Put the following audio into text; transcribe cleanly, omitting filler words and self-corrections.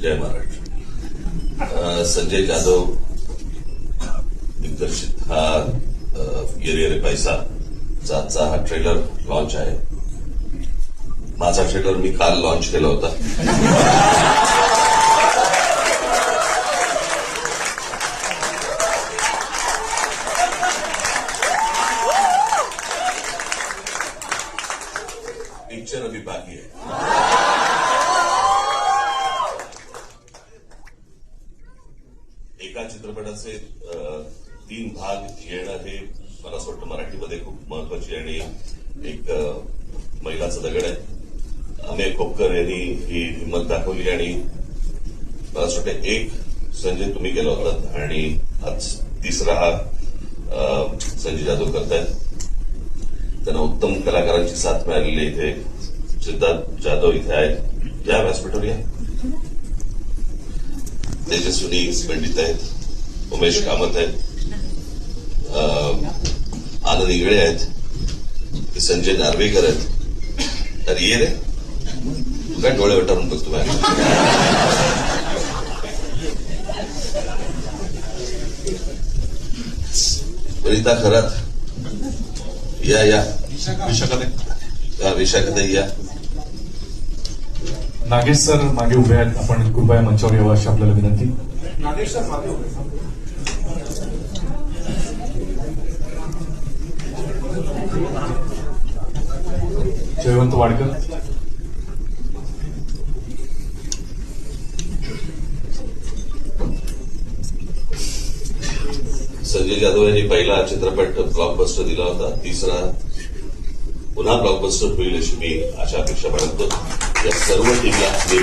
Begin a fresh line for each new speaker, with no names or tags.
जय महाराष्ट्र. संजय जाधव दिग्दर्शित हा ये रे पैसा चा आजचा हा ट्रेलर लॉन्च आहे. माझा ट्रेलर मी काल लॉन्च केला होता. पिक्चर अभी बाकी है. एका चित्रपटाचे 3 भाग येणं हे मला असं वाटतं मराठीमध्ये खूप महत्वाची आणि एक मैलाचं दगड आहे. अमेय खोपकर यांनी ही हिंमत दाखवली आणि मला असं वाटतं एक संजय तुम्ही केला होता आणि आज तिसरा हा संजय जाधव करतायत. त्यांना उत्तम कलाकारांची साथ मिळालेली इथे. सिद्धार्थ जाधव इथे आहेत. या व्यासपीठावर या. तेजस्विनी पंडित आहेत, उमेश कामत आहेत, आनंद इंगळे आहेत, संजय नार्वेकर आहेत. अरे ये रे, तू काय डोळे वटारून बघतो माझ्या. वनिता खरात या या. विशाखाताई या.
नागेश सर मागे उभे आहेत. आपण कृपया मंचावर यावं अशी आपल्याला विनंती.
नागेश सर मागे उभे.
जयवंत वाडकर.
संजय जाधव यांनी पहिला चित्रपट ब्लॉकबस्टर दिला होता. तिसरा पुन्हा ब्लॉकबस्टर होईल अशी मी अशा अपेक्षा बाळगतो. या सर्व टीमला मी